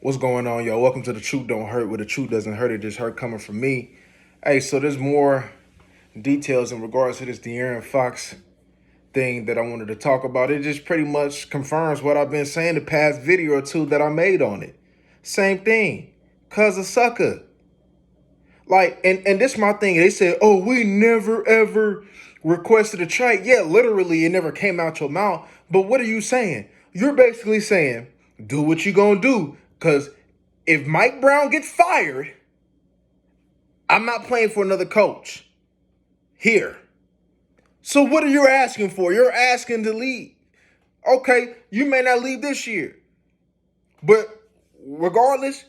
What's going on, y'all? Welcome to The Truth Don't Hurt, where the truth doesn't hurt, it just hurt coming from me. Hey, so there's more details in regards to this De'Aaron Fox thing that I wanted to talk about. It just pretty much confirms what I've been saying the past video or two that I made on it. Same thing. Cuz a sucker. Like, and this is my thing. They said, oh, we never ever requested a trade. Yeah, literally, it never came out your mouth. But what are you saying? You're basically saying, do what you gonna do. Because if Mike Brown gets fired, I'm not playing for another coach here. So what are you asking for? You're asking to leave. Okay, you may not leave this year. But regardless,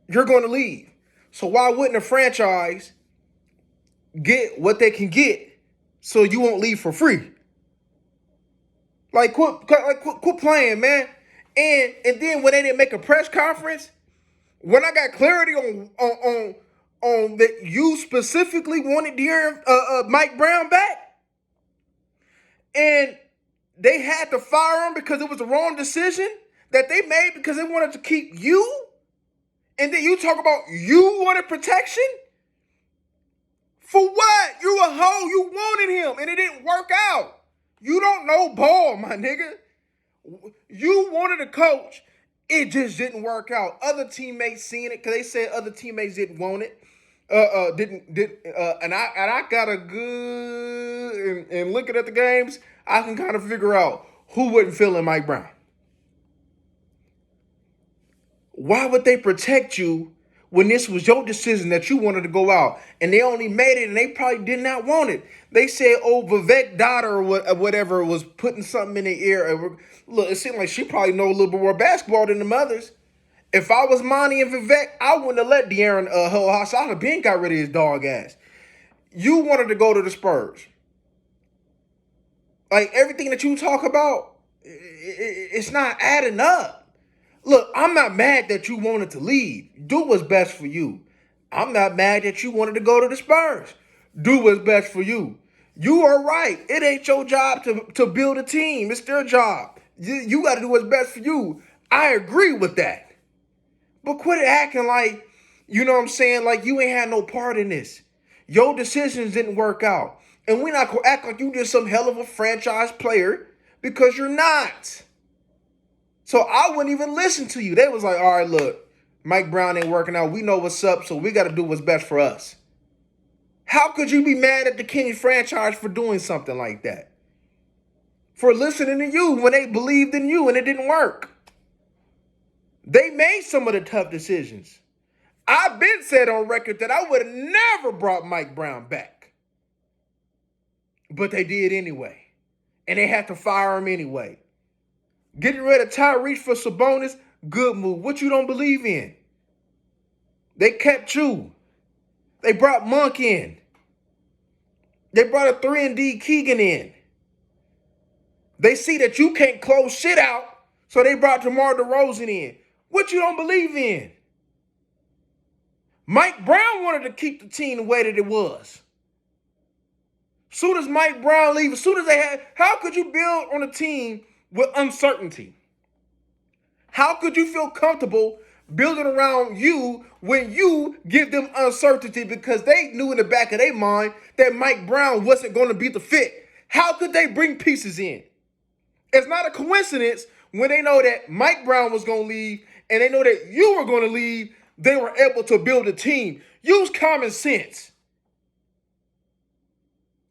you're going to leave. So why wouldn't a franchise get what they can get so you won't leave for free? Quit playing, man. And then when they didn't make a press conference, when I got clarity on that you specifically wanted Mike Brown back, and they had to fire him because it was the wrong decision that they made because they wanted to keep you, and then you talk about you wanted protection? For what? You a hoe. You wanted him, and it didn't work out. You don't know ball, my nigga. You wanted a coach. It just didn't work out. Other teammates seen it because they said other teammates didn't want it. And I got a good and looking at the games, I can kind of figure out who wasn't feeling Mike Brown. Why would they protect you when this was your decision that you wanted to go out, and they only made it and they probably did not want it? They said, oh, Vivek daughter or whatever was putting something in the ear. Look, it seemed like she probably know a little bit more basketball than the mothers. If I was Monty and Vivek, I wouldn't have let De'Aaron hold house. I'd have been got rid of his dog ass. You wanted to go to the Spurs. Like, everything that you talk about, it's not adding up. Look, I'm not mad that you wanted to leave. Do what's best for you. I'm not mad that you wanted to go to the Spurs. Do what's best for you. You are right. It ain't your job to build a team. It's their job. You got to do what's best for you. I agree with that. But quit acting like, you know what I'm saying, like you ain't had no part in this. Your decisions didn't work out. And we're not going to act like you just some hell of a franchise player, because you're not. So I wouldn't even listen to you. They was like, all right, look, Mike Brown ain't working out. We know what's up, so we got to do what's best for us. How could you be mad at the Kings franchise for doing something like that? For listening to you when they believed in you and it didn't work. They made some of the tough decisions. I've been said on record that I would have never brought Mike Brown back. But they did anyway. And they had to fire him anyway. Getting rid of Tyrese for Sabonis, good move. What you don't believe in? They kept you. They brought Monk in. They brought a 3-and-D Keegan in. They see that you can't close shit out, so they brought DeMar DeRozan in. What you don't believe in? Mike Brown wanted to keep the team the way that it was. Soon as Mike Brown leaves, as soon as they had, how could you build on a team with uncertainty? How could you feel comfortable building around you when you give them uncertainty because they knew in the back of their mind that Mike Brown wasn't going to be the fit? How could they bring pieces in? It's not a coincidence when they know that Mike Brown was going to leave and they know that you were going to leave, they were able to build a team. Use common sense.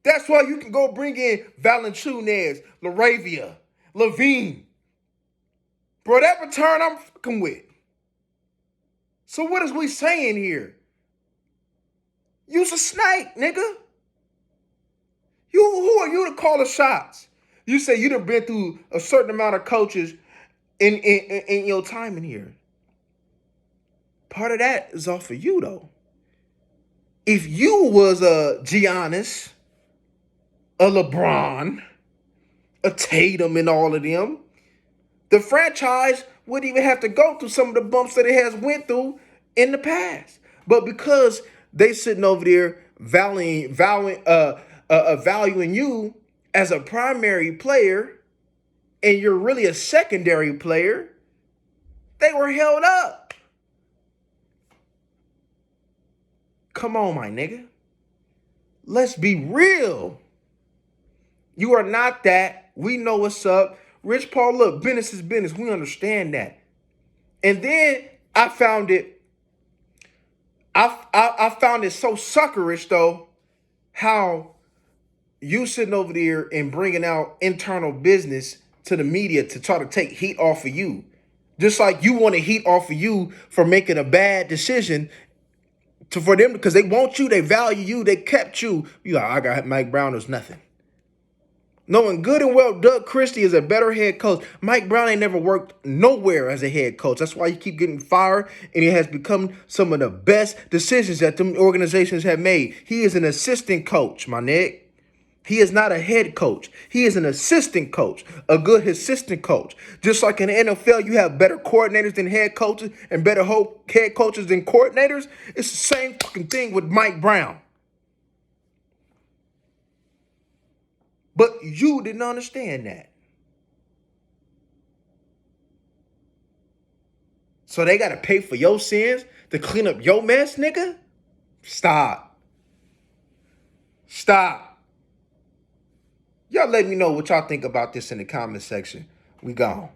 That's why you can go bring in Valanciunas, LaRavia, Levine. Bro, that return I'm fucking with. So what is we saying here? You's a snake, nigga. Who are you to call the shots? You say you done been through a certain amount of coaches in your time in here. Part of that is off of you, though. If you was a Giannis, a LeBron, a Tatum, and all of them, the franchise wouldn't even have to go through some of the bumps that it has went through in the past. But because they sitting over there valuing you as a primary player, and you're really a secondary player, they they were held up. Come on, my nigga. Let's be real. You are not that. We know what's up. Rich Paul, look, business is business. We understand that. And then I found it, I found it so suckerish though, how you sitting over there and bringing out internal business to the media to try to take heat off of you. Just like you want to heat off of you for making a bad decision for them because they want you, they value you, they kept you. You like, I got Mike Brown, there's nothing. Knowing good and well Doug Christie is a better head coach. Mike Brown ain't never worked nowhere as a head coach. That's why you keep getting fired, and it has become some of the best decisions that them organizations have made. He is an assistant coach, my nigga. He is not a head coach. He is an assistant coach, a good assistant coach. Just like in the NFL, you have better coordinators than head coaches and better head coaches than coordinators. It's the same fucking thing with Mike Brown. But you didn't understand that. So they got to pay for your sins to clean up your mess, nigga? Stop. Stop. Y'all let me know what y'all think about this in the comment section. We gone.